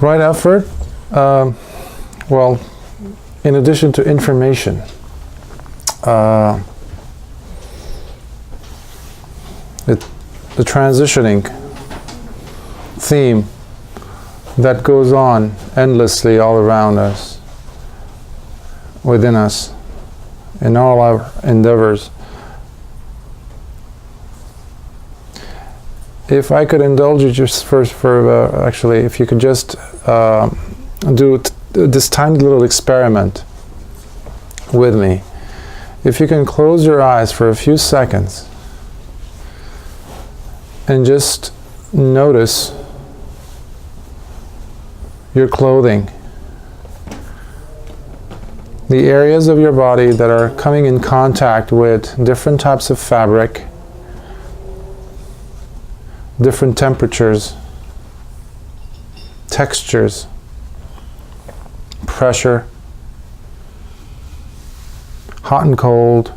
Right effort? Well, in addition to information, the transitioning theme that goes on endlessly all around us, within us, in all our endeavors. If I could indulge you just first for, actually, if you could just do this tiny little experiment with me. If you can close your eyes for a few seconds and just notice your clothing, the areas of your body that are coming in contact with different types of fabric, different temperatures, textures, pressure, hot and cold,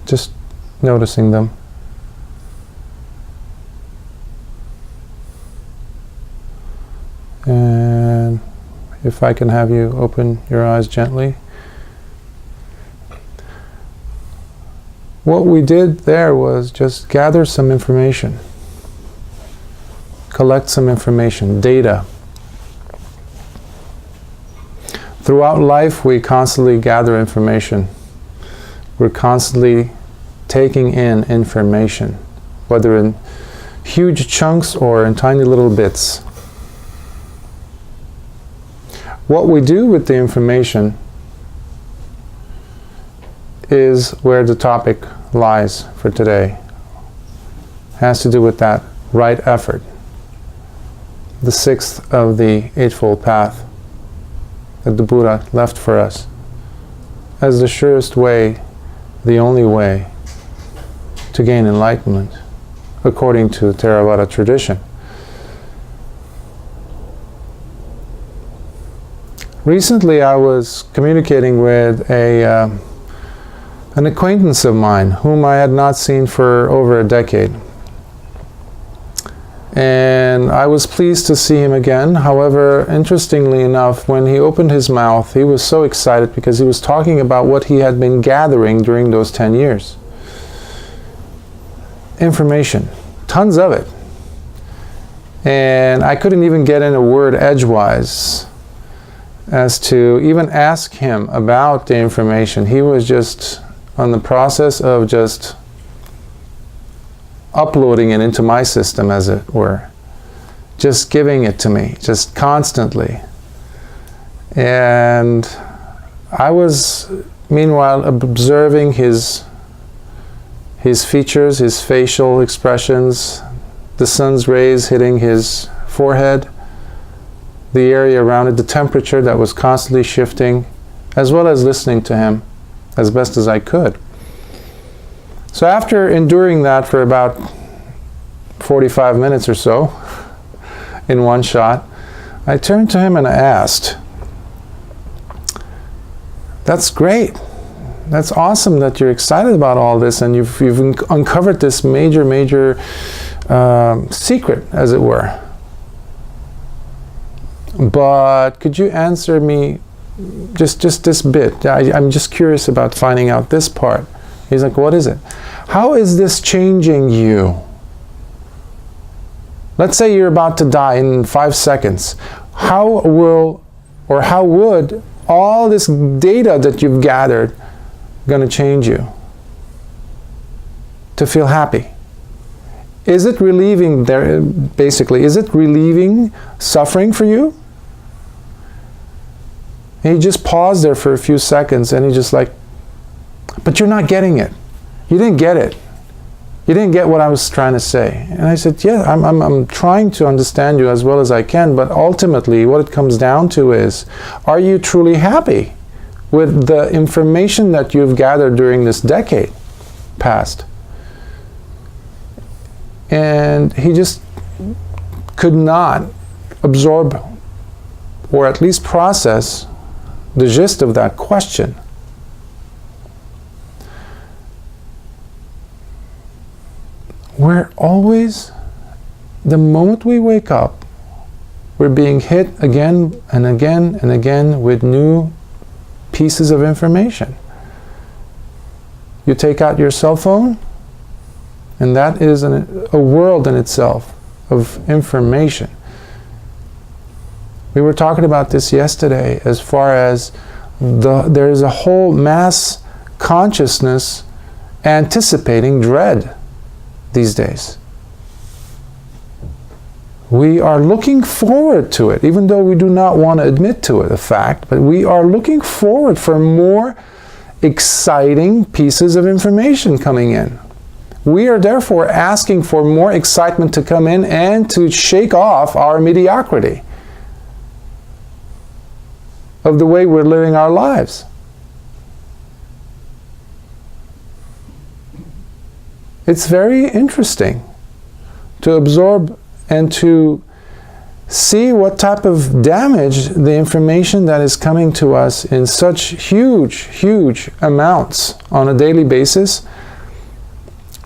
just noticing them. And if I can have you open your eyes gently. What we did there was just gather some information, collect some information, data. Throughout life, we constantly gather information. We're constantly taking in information, whether in huge chunks or in tiny little bits. What we do with the information is where the topic lies for today. It has to do with that right effort, the sixth of the Eightfold Path that the Buddha left for us as the surest way, the only way to gain enlightenment, according to Theravada tradition. Recently I was communicating with an acquaintance of mine whom I had not seen for over a decade. And I was pleased to see him again. However, interestingly enough, when he opened his mouth, he was so excited because he was talking about what he had been gathering during those 10 years. Information, tons of it. And I couldn't even get in a word edgewise as to even ask him about the information. He was just on the process of just uploading it into my system, as it were. Just giving it to me, just constantly. And I was, meanwhile, observing his features, his facial expressions, the sun's rays hitting his forehead, the area around it, the temperature that was constantly shifting, as well as listening to him as best as I could. So after enduring that for about 45 minutes or so, in one shot, I turned to him and I asked, "That's great. That's awesome that you're excited about all this and you've uncovered this major secret, as it were. But could you answer me just this bit? I'm just curious about finding out this part." He's like, "What is it? How is this changing you? Let's say you're about to die in 5 seconds. How would all this data that you've gathered going to change you to feel happy? Is it relieving is it relieving suffering for you?" And he just paused there for a few seconds and he just like, "But you're not getting it. You didn't get it. You didn't get what I was trying to say." And I said, "Yeah, I'm trying to understand you as well as I can, but ultimately what it comes down to is, are you truly happy with the information that you've gathered during this decade past?" And he just could not absorb or at least process the gist of that question. we're always, the moment we wake up, we're being hit again and again and again with new pieces of information. You take out your cell phone, and that is a world in itself of information. We were talking about this yesterday as far as there is a whole mass consciousness anticipating dread these days. We are looking forward to it, even though we do not want to admit to it, a fact, but we are looking forward for more exciting pieces of information coming in. We are therefore asking for more excitement to come in and to shake off our mediocrity of the way we're living our lives. It's very interesting to absorb and to see what type of damage the information that is coming to us in such huge amounts on a daily basis,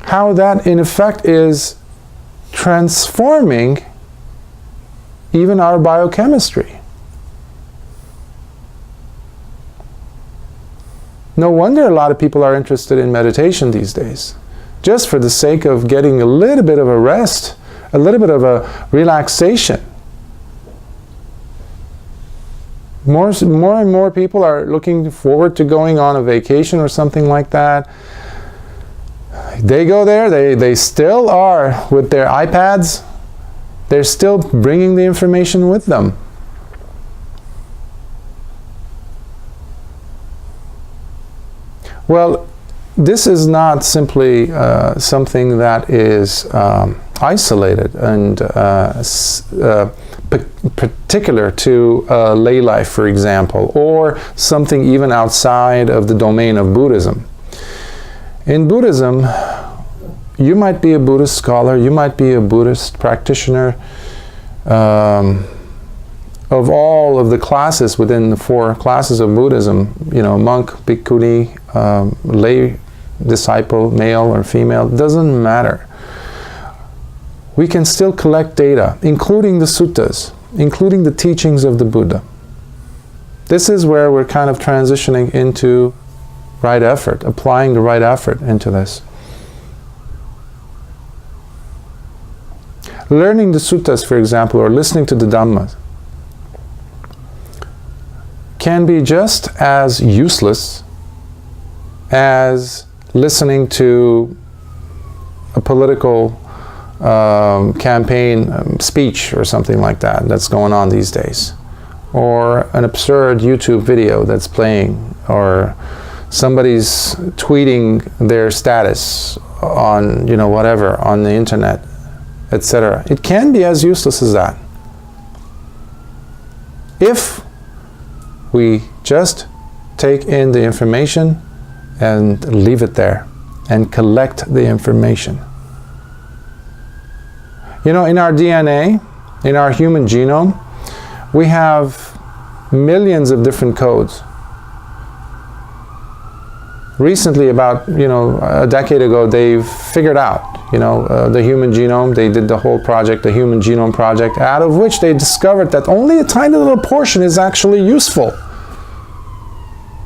how that in effect is transforming even our biochemistry. No wonder a lot of people are interested in meditation these days, just for the sake of getting a little bit of a rest, a little bit of a relaxation. More and more people are looking forward to going on a vacation or something like that. They go there, they still are with their iPads. They're still bringing the information with them. Well, this is not simply something that is isolated and particular to lay life, for example, or something even outside of the domain of Buddhism. In Buddhism, you might be a Buddhist scholar, you might be a Buddhist practitioner of all of the classes within the 4 classes of Buddhism, monk, bhikkhuni, lay disciple, male or female, doesn't matter. We can still collect data, including the suttas, including the teachings of the Buddha. This is where we're kind of transitioning into right effort, applying the right effort into this. Learning the suttas, for example, or listening to the Dhamma can be just as useless as listening to a political campaign speech or something like that that's going on these days, or an absurd YouTube video that's playing, or somebody's tweeting their status on whatever on the internet, etc. It can be as useless as that if we just take in the information and leave it there and collect the information. In our DNA, in our human genome, we have millions of different codes. Recently, about a decade ago, they figured out the human genome. They did the whole project, the Human Genome Project, out of which they discovered that only a tiny little portion is actually useful.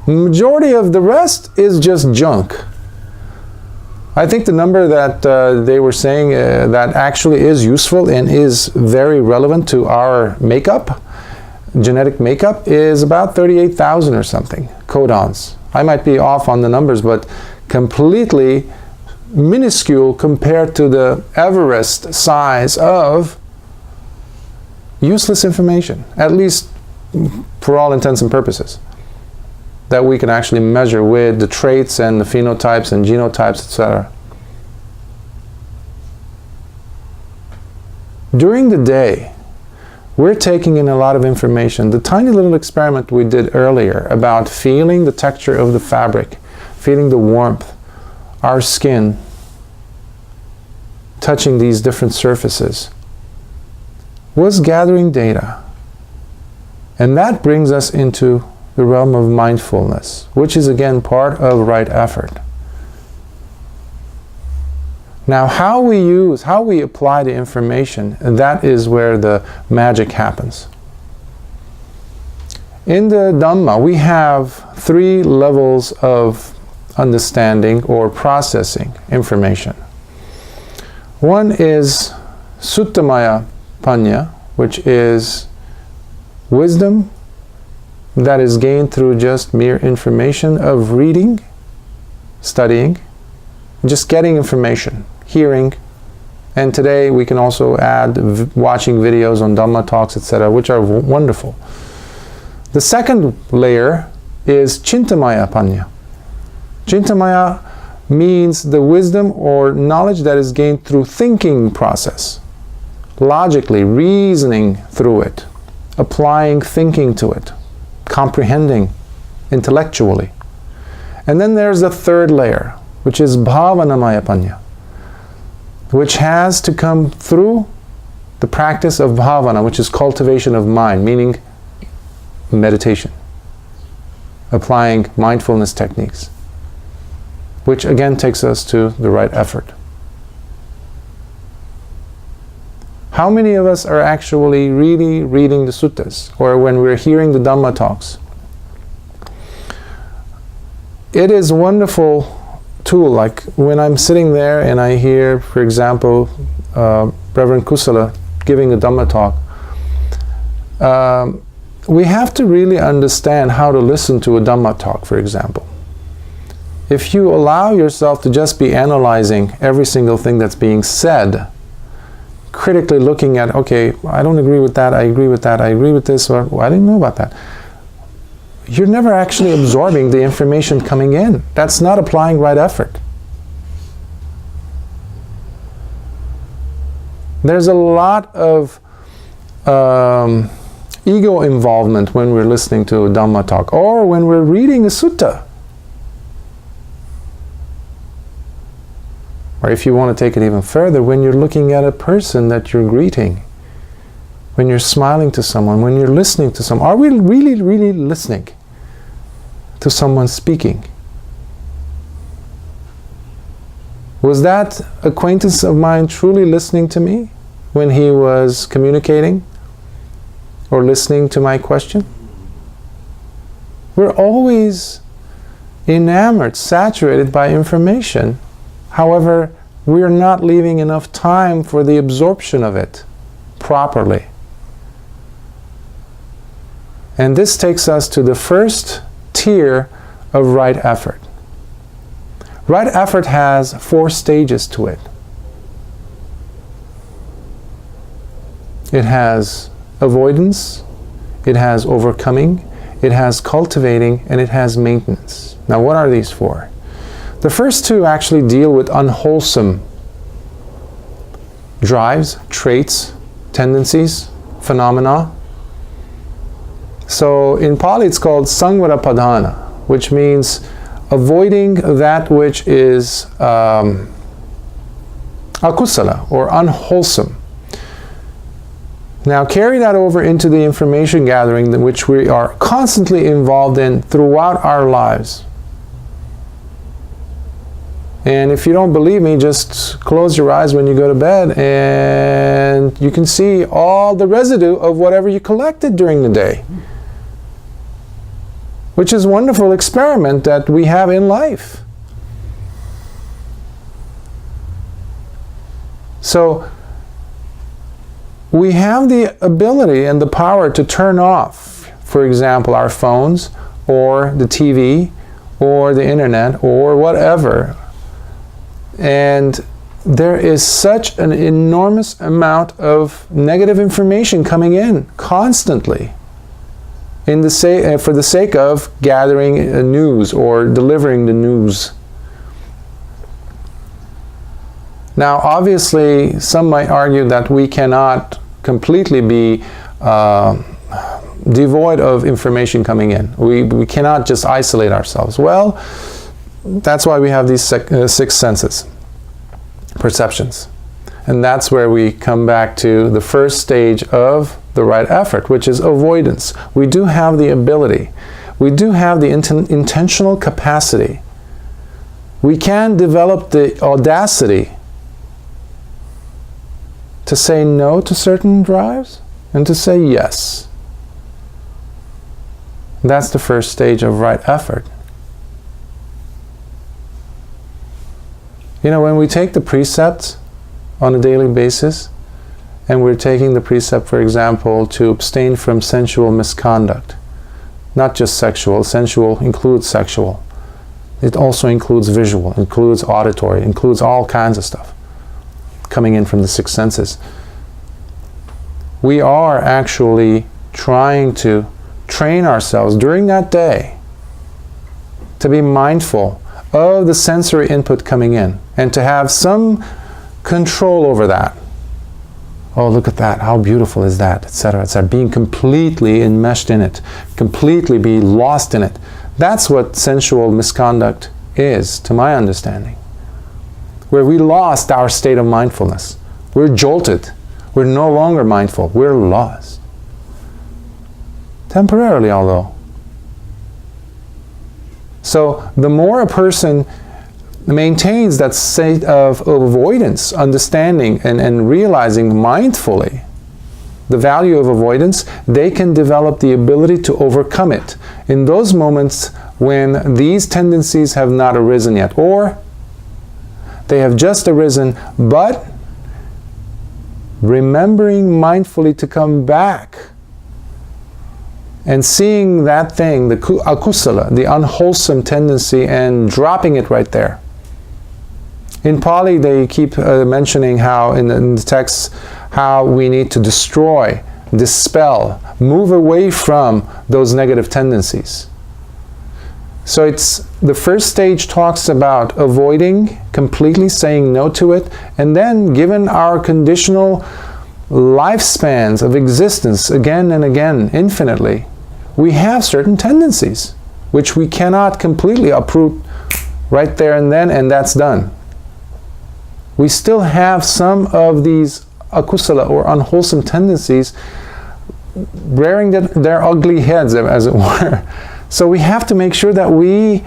The majority of the rest is just junk. I think the number that they were saying that actually is useful and is very relevant to our makeup, genetic makeup, is about 38,000 or something codons. I might be off on the numbers, but completely minuscule compared to the Everest size of useless information, at least for all intents and purposes, that we can actually measure with the traits and the phenotypes and genotypes, etc. During the day, we're taking in a lot of information. The tiny little experiment we did earlier about feeling the texture of the fabric, feeling the warmth, our skin, touching these different surfaces, was gathering data. And that brings us into the realm of mindfulness, which is again part of right effort. Now, how we apply the information, that is where the magic happens. In the Dhamma, we have 3 levels of understanding or processing information. One is Suttamaya Panya, which is wisdom that is gained through just mere information of reading, studying, just getting information, hearing, and today we can also add watching videos on Dhamma talks, etc., which are wonderful. The second layer is Chintamaya Panya. Chintamaya means the wisdom or knowledge that is gained through thinking process, logically, reasoning through it, applying thinking to it, comprehending intellectually. And then there's the third layer, which is Bhavanamaya Panya, which has to come through the practice of bhavana, which is cultivation of mind, meaning meditation, applying mindfulness techniques, which again takes us to the right effort. How many of us are actually really reading the suttas, or when we're hearing the Dhamma talks? It is a wonderful tool. Like when I'm sitting there and I hear, for example, Reverend Kusala giving a Dhamma talk, we have to really understand how to listen to a Dhamma talk, for example. If you allow yourself to just be analyzing every single thing that's being said, critically looking at, okay, I don't agree with that, I agree with that, I agree with this, or well, I didn't know about that. You're never actually absorbing the information coming in. That's not applying right effort. There's a lot of ego involvement when we're listening to a Dhamma talk, or when we're reading a sutta. Or if you want to take it even further, when you're looking at a person that you're greeting, when you're smiling to someone, when you're listening to someone. Are we really, really listening to someone speaking? Was that acquaintance of mine truly listening to me when he was communicating or listening to my question? We're always enamored, saturated by information. However, we are not leaving enough time for the absorption of it properly. And this takes us to the first tier of right effort. Right effort has 4 stages to it. It has avoidance, it has overcoming, it has cultivating, and it has maintenance. Now, what are these 4? The first 2 actually deal with unwholesome drives, traits, tendencies, phenomena. So in Pali it's called Sangvara Padhana, which means avoiding that which is akusala, or unwholesome. Now carry that over into the information gathering in which we are constantly involved in throughout our lives. And if you don't believe me, just close your eyes when you go to bed and you can see all the residue of whatever you collected during the day. Which is a wonderful experiment that we have in life. So we have the ability and the power to turn off, for example, our phones or the TV or the internet or whatever. And there is such an enormous amount of negative information coming in constantly for the sake of gathering news or delivering the news. Now, obviously, some might argue that we cannot completely be devoid of information coming in. We cannot just isolate ourselves. Well, that's why we have these 6 senses, perceptions. And that's where we come back to the first stage of the right effort, which is avoidance. We do have the ability. We do have the intentional capacity. We can develop the audacity to say no to certain drives and to say yes. That's the first stage of right effort. You know, when we take the precepts on a daily basis, and we're taking the precept, for example, to abstain from sensual misconduct, not just sexual. Sensual includes sexual. It also includes visual, includes auditory, includes all kinds of stuff coming in from the six senses. We are actually trying to train ourselves during that day to be mindful of the sensory input coming in and to have some control over that. Oh, look at that, how beautiful is that, etc., etc. Being completely enmeshed in it, completely be lost in it. That's what sensual misconduct is, to my understanding. Where we lost our state of mindfulness. We're jolted. We're no longer mindful. We're lost. Temporarily, although. So, the more a person maintains that state of avoidance, understanding and realizing mindfully the value of avoidance, they can develop the ability to overcome it in those moments when these tendencies have not arisen yet, or they have just arisen, but remembering mindfully to come back and seeing that thing, the akusala, the unwholesome tendency, and dropping it right there. In Pali, they keep mentioning how, in the texts, how we need to destroy, dispel, move away from those negative tendencies. So it's the first stage talks about avoiding, completely saying no to it, and then given our conditional lifespans of existence again and again, infinitely, we have certain tendencies which we cannot completely uproot right there and then, and that's done. We still have some of these akusala or unwholesome tendencies rearing their ugly heads, as it were. So we have to make sure that we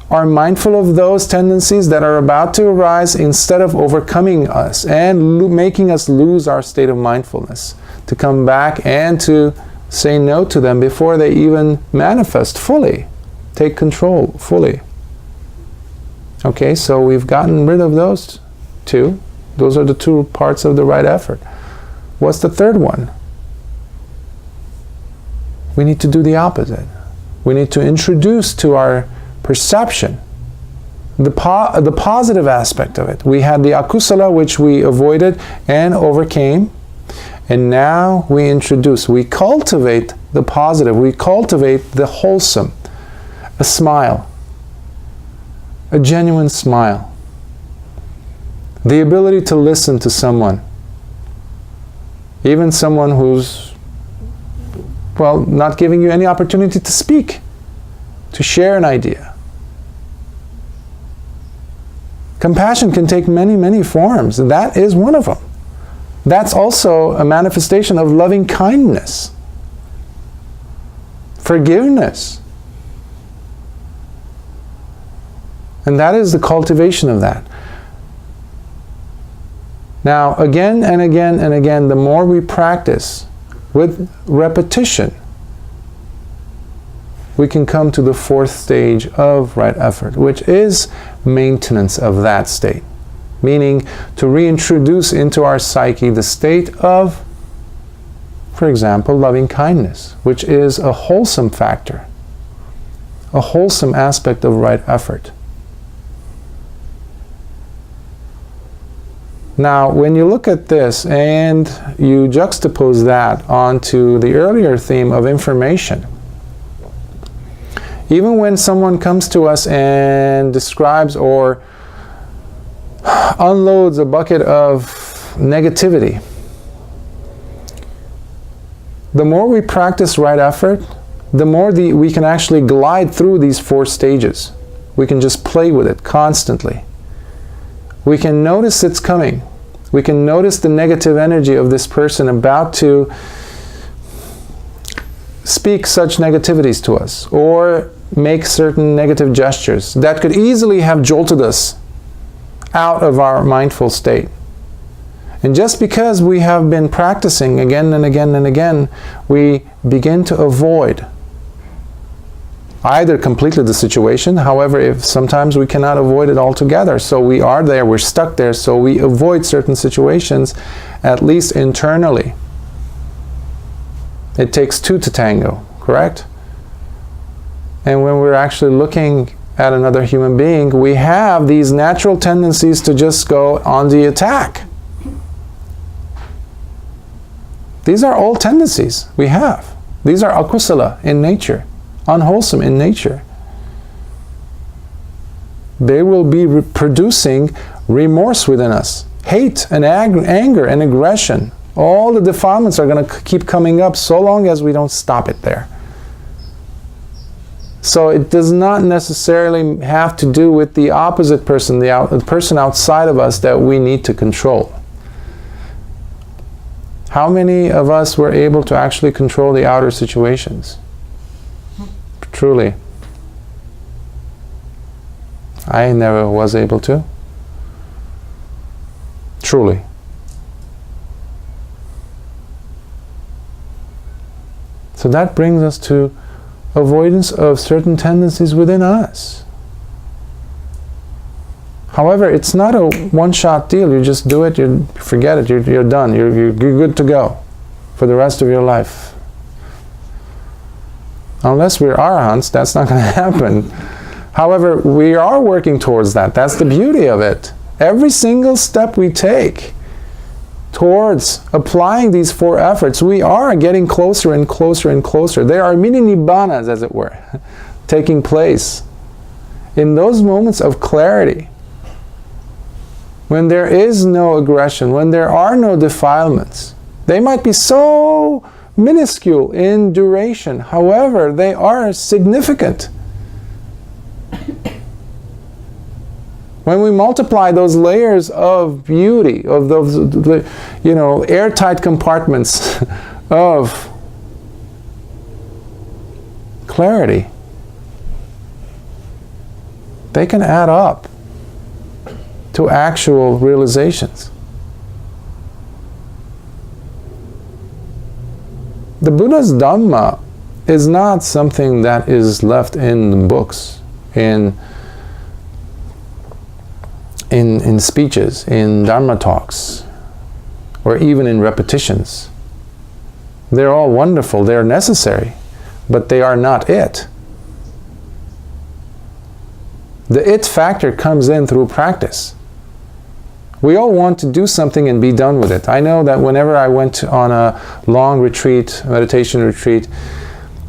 are mindful of those tendencies that are about to arise instead of overcoming us and making us lose our state of mindfulness, to come back and to say no to them before they even manifest fully, take control fully. Okay, so we've gotten rid of those two. Those are the two parts of the right effort. What's the third one? We need to do the opposite. We need to introduce to our perception the positive aspect of it. We had the akusala, which we avoided and overcame, and now we introduce, we cultivate the positive, we cultivate the wholesome, a smile, a genuine smile. The ability to listen to someone, even someone who's, well, not giving you any opportunity to speak, to share an idea. Compassion can take many, many forms, and that is one of them. That's also a manifestation of loving kindness, forgiveness. And that is the cultivation of that. Now, again and again and again, the more we practice with repetition, we can come to the fourth stage of right effort, which is maintenance of that state. Meaning to reintroduce into our psyche the state of, for example, loving kindness, which is a wholesome factor, a wholesome aspect of right effort. Now, when you look at this and you juxtapose that onto the earlier theme of information, even when someone comes to us and describes or unloads a bucket of negativity, the more we practice right effort, the more we can actually glide through these four stages. We can just play with it constantly. We can notice it's coming. We can notice the negative energy of this person about to speak such negativities to us or make certain negative gestures that could easily have jolted us out of our mindful state. And just because we have been practicing again and again and again, we begin to avoid either completely the situation. However, if sometimes we cannot avoid it altogether, so we are there, we're stuck there, so we avoid certain situations, at least internally. It takes two to tango, correct? And when we're actually looking at another human being, we have these natural tendencies to just go on the attack. These are all tendencies we have. These are akusala in nature, unwholesome in nature. They will be producing remorse within us, hate and anger and aggression. All the defilements are going to keep coming up so long as we don't stop it there. So it does not necessarily have to do with the opposite person, the person outside of us that we need to control. How many of us were able to actually control the outer situations? Truly. I never was able to. Truly. So that brings us to avoidance of certain tendencies within us. However, it's not a one-shot deal. You just do it, you forget it, you're done. You're good to go for the rest of your life. Unless we're arahants, that's not going to happen. However, we are working towards that. That's the beauty of it. Every single step we take towards applying these four efforts, we are getting closer and closer and closer. There are mini nibbanas, as it were, taking place. In those moments of clarity, when there is no aggression, when there are no defilements, they might be so minuscule in duration, however, they are significant. When we multiply those layers of beauty, of those, airtight compartments of clarity, they can add up to actual realizations. The Buddha's Dhamma is not something that is left in books, in speeches, in Dharma talks, or even in repetitions. They're all wonderful, they're necessary, but they are not it. The it factor comes in through practice. We all want to do something and be done with it. I know that whenever I went on a long retreat, meditation retreat,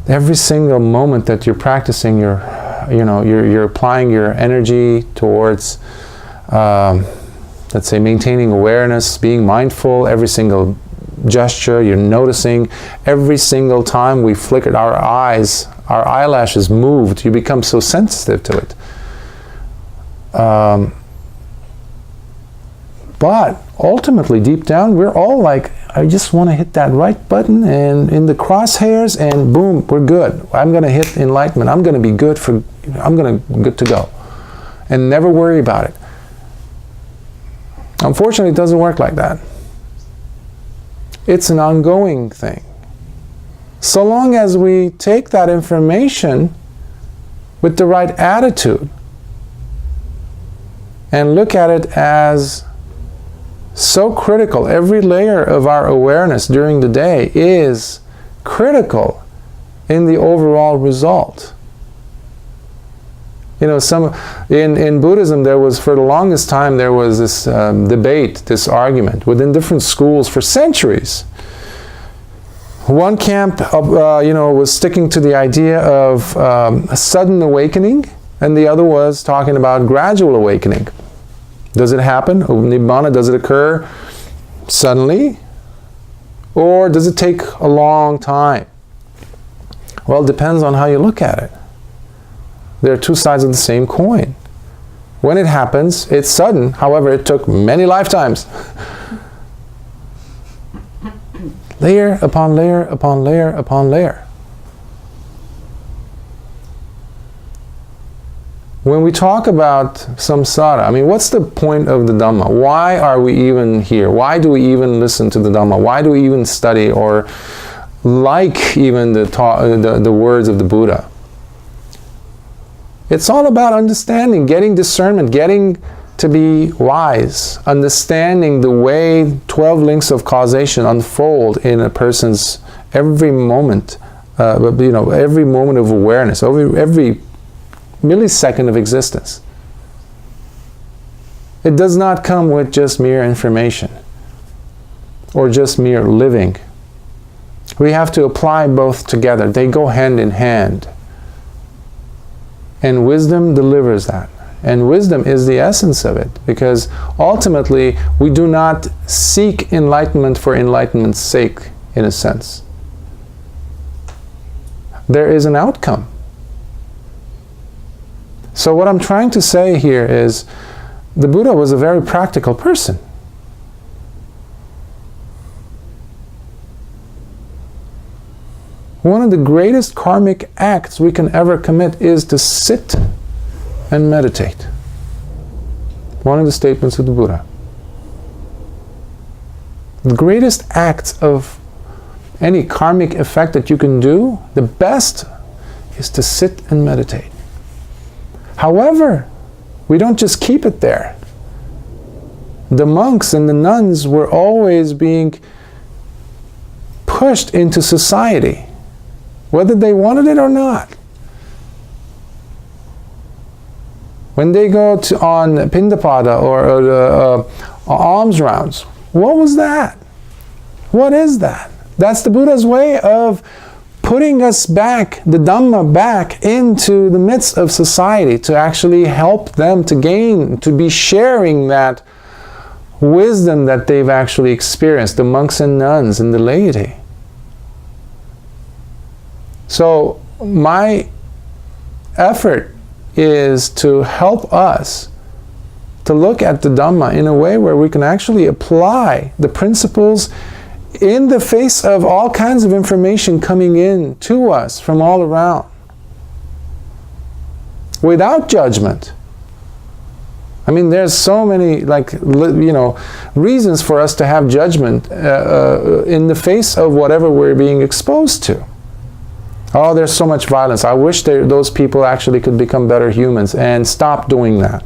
every single moment that you're practicing, you're applying your energy towards let's say maintaining awareness, being mindful, every single gesture you're noticing, every single time we flickered our eyes, our eyelashes moved, you become so sensitive to it. But ultimately, deep down, we're all like, I just want to hit that right button and in the crosshairs and boom, we're good. I'm going to hit enlightenment. I'm going to be good to go. And never worry about it. Unfortunately, it doesn't work like that. It's an ongoing thing. So long as we take that information with the right attitude and look at it as so critical, every layer of our awareness during the day is critical in the overall result. In Buddhism, there was, for the longest time, there was this debate, this argument within different schools for centuries. One camp, was sticking to the idea of a sudden awakening, and the other was talking about gradual awakening. Does it happen? Nibbana, does it occur suddenly? Or does it take a long time? Well, it depends on how you look at it. There are two sides of the same coin. When it happens, it's sudden. However, it took many lifetimes. Layer upon layer upon layer upon layer. when we talk about samsara, I mean, what's the point of the Dhamma? Why are we even here? Why do we even listen to the Dhamma? Why do we even study or like even the words of the Buddha? It's all about understanding, getting discernment, getting to be wise, understanding the way 12 links of causation unfold in a person's every moment, every moment of awareness, every millisecond of existence. It does not come with just mere information or just mere living. We have to apply both together. They go hand in hand. And wisdom delivers that. And wisdom is the essence of it, because ultimately we do not seek enlightenment for enlightenment's sake, in a sense. There is an outcome. So what I'm trying to say here is, the Buddha was a very practical person. One of the greatest karmic acts we can ever commit is to sit and meditate. One of the statements of the Buddha. The greatest acts of any karmic effect that you can do, the best, is to sit and meditate. However, we don't just keep it there. The monks and the nuns were always being pushed into society, whether they wanted it or not. When they go on Pindapada or alms rounds, what was that? What is that? That's the Buddha's way of putting us back, the Dhamma back into the midst of society, to actually help them to gain, to be sharing that wisdom that they've actually experienced, the monks and nuns and the laity. So my effort is to help us to look at the Dhamma in a way where we can actually apply the principles in the face of all kinds of information coming in to us from all around, without judgment. I mean, there's so many, reasons for us to have judgment in the face of whatever we're being exposed to. Oh, there's so much violence. I wish those people actually could become better humans and stop doing that.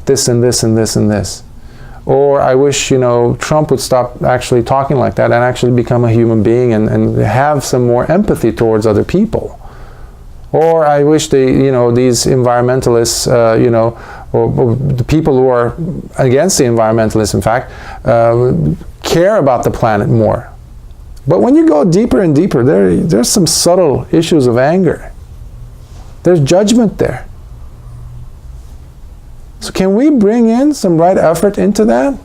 This and this and this and this. Or I wish, Trump would stop actually talking like that and actually become a human being and have some more empathy towards other people. Or I wish these environmentalists, or the people who are against the environmentalists, in fact, care about the planet more. But when you go deeper and deeper, there's some subtle issues of anger. There's judgment there. So can we bring in some right effort into that?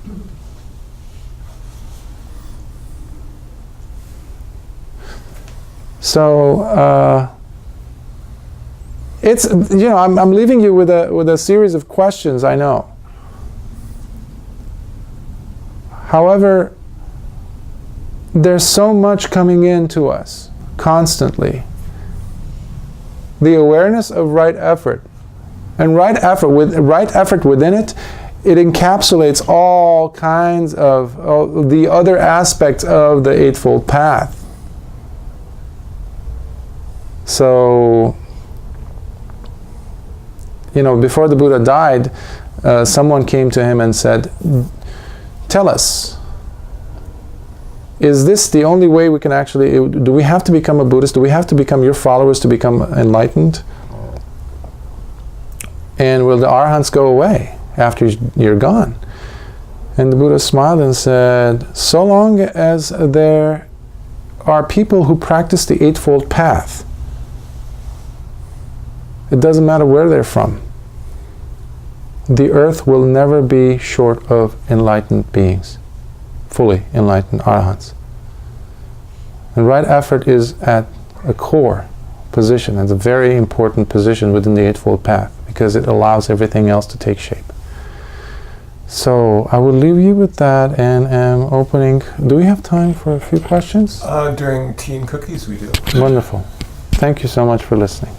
So it's, I'm leaving you with a series of questions, I know. However, there's so much coming in to us constantly. The awareness of right effort. And right effort within it, it encapsulates all kinds of the other aspects of the Eightfold Path. So, before the Buddha died, someone came to him and said, tell us, is this the only way we can actually, do we have to become a Buddhist? Do we have to become your followers to become enlightened? And will the arhants go away after you're gone? And the Buddha smiled and said, so long as there are people who practice the Eightfold Path, it doesn't matter where they're from. The earth will never be short of enlightened beings, fully enlightened arhants. And right effort is at a core position, it's a very important position within the Eightfold Path, because it allows everything else to take shape. So I will leave you with that, and am opening. Do we have time for a few questions? During tea and cookies we do. Wonderful. Thank you so much for listening.